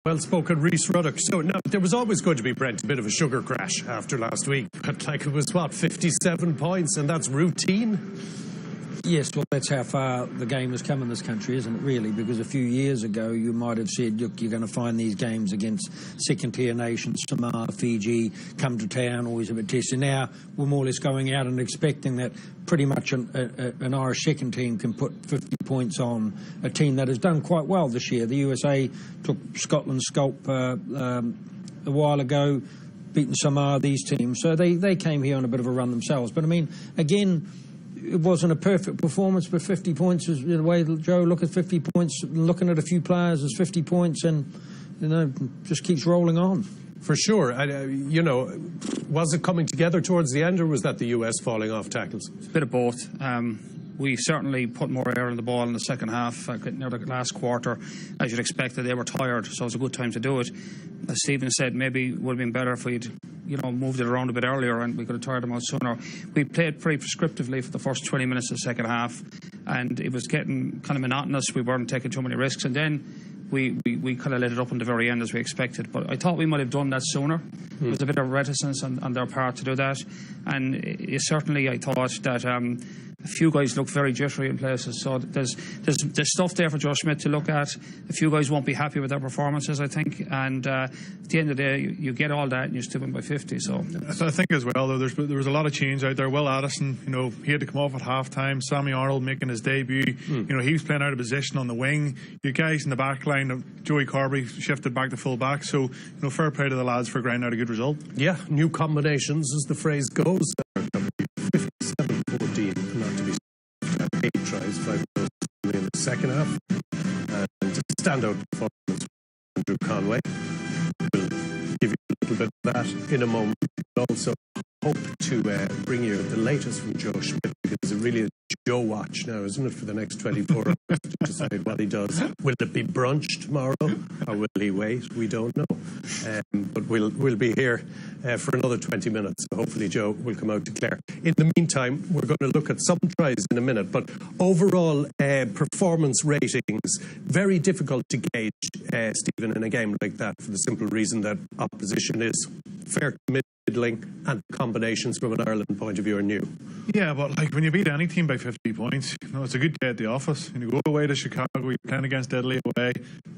Well spoken, Rhys Ruddock. So now there was always going to be, Brent, a bit of a sugar crash after last week, but like it was what, 57 points, and that's routine. Yes, well, that's how far the game has come in this country, isn't it, really? Because a few years ago, you might have said, look, you're going to find these games against second-tier nations, Samoa, Fiji, come to town, always a bit testy. Now, we're more or less going out and expecting that pretty much an Irish second team can put 50 points on a team that has done quite well this year. The USA took Scotland's scalp a while ago, beaten Samoa, these teams. So they came here on a bit of a run themselves. But, I mean, again, it wasn't a perfect performance, but 50 points is the way, Joe, look at 50 points, looking at a few players as 50 points, and, you know, just keeps rolling on. For sure. You know, was it coming together towards the end, or was that the US falling off tackles? It's a bit of both. We certainly put more air on the ball in the second half, near the last quarter. As you'd expect, they were tired, so it was a good time to do it. As Stephen said, maybe it would have been better if we'd, you know, moved it around a bit earlier and we could have tired them out sooner. We played pretty prescriptively for the first 20 minutes of the second half, and it was getting kind of monotonous. We weren't taking too many risks, and then we kind of let it up in the very end as we expected. But I thought we might have done that sooner. There was a bit of reticence on their part to do that, and certainly I thought that a few guys look very jittery in places, so there's stuff there for Joe Schmidt to look at. A few guys won't be happy with their performances, I think, and at the end of the day, you get all that and you still win by 50. So I think as well, though, there was a lot of change out there. Will Addison, you know, he had to come off at half time. Sammy Arnold making his debut. You know, he was playing out of position on the wing. You guys in the back line, Joey Carberry shifted back to full back. So, you know, fair play to the lads for grinding out a good result. Yeah, new combinations, as the phrase goes. 57-14, not to be 8 tries, 5 goals in the second half. And a standout performance from Andrew Conway. We'll give you a little bit of that in a moment. But also hope to bring you the latest from Joe Schmidt, because it really is Joe watch now, isn't it, for the next 24 hours to decide what he does. Will it be brunch tomorrow, or will he wait? We don't know. But we'll be here for another 20 minutes, so hopefully Joe will come out to Clare. In the meantime, we're going to look at some tries in a minute, but overall performance ratings, very difficult to gauge, Stephen, in a game like that, for the simple reason that opposition is fair, middling, and combinations from an Ireland point of view are new. Yeah, but like when you beat any team by 50 points, you know, it's a good day at the office. And you go away to Chicago, you're playing against Italy away.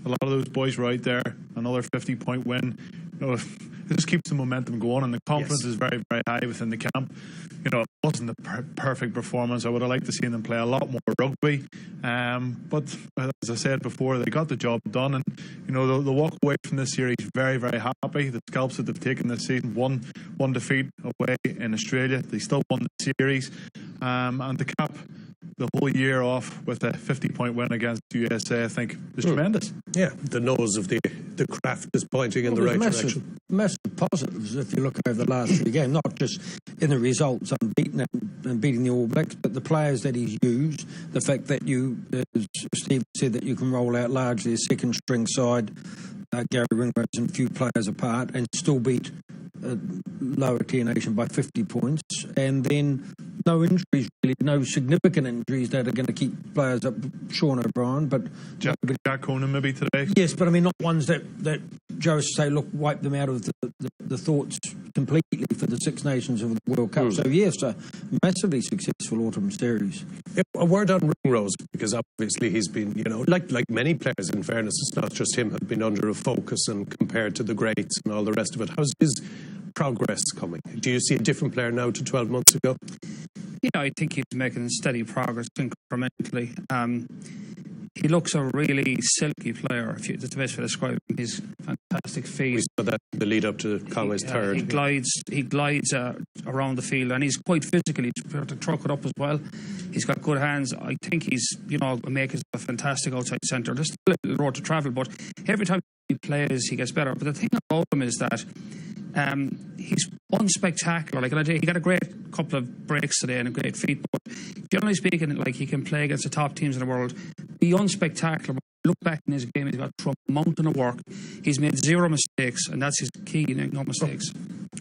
A lot of those boys were out there. Another 50-point win. You know, it just keeps the momentum going, and the confidence is very, very high within the camp. You know, it wasn't a perfect performance. I would have liked to see them play a lot more rugby. But as I said before, they got the job done, and you know, they'll walk away from this series very, very happy. The scalps that they've taken this season, one defeat away in Australia, they still won the series, and to cap the whole year off with a 50-point win against the USA, I think is tremendous. Yeah, the nose of the craft is pointing in the right direction. Massive positives if you look over the last 3 games, not just in the results, unbeaten and beating the All Blacks, but the players that he's used, the fact that you, as Steve said, that you can roll out largely a second string side, Garry Ringrose and a few players apart, and still beat a lower tier nation by 50 points, and then no injuries, really, no significant injuries that are going to keep players up. Sean O'Brien, but Jack Conan maybe today. Yes, but I mean not ones that Joe say, look, wipe them out of the thoughts completely for the Six Nations of the World Cup. So yes, a massively successful autumn series. A word on Ringrose, because obviously he's been, you know, like many players, in fairness, it's not just him, have been under a focus and compared to the greats and all the rest of it. How's his progress coming? Do you see a different player now to 12 months ago? Yeah, I think he's making steady progress incrementally. He looks a really silky player. That's the best way to describe him. He's fantastic feet. We saw that in the lead up to Conway's third. He glides around the field, and he's quite physical. He's prepared to truck it up as well. He's got good hands. I think he's, you know, making a fantastic outside centre. There's still a little road to travel, but every time he plays, he gets better. But the thing about him is that he's unspectacular. Like, he got a great couple of breaks today and a great feat, but generally speaking, like, he can play against the top teams in the world. Be unspectacular. Look back in his game, he's got a mountain of work. He's made 0 mistakes, and that's his key, no mistakes.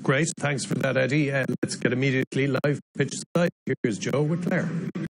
Great, thanks for that, Eddie. Let's get immediately live pitch side. Here's Joe with Clare.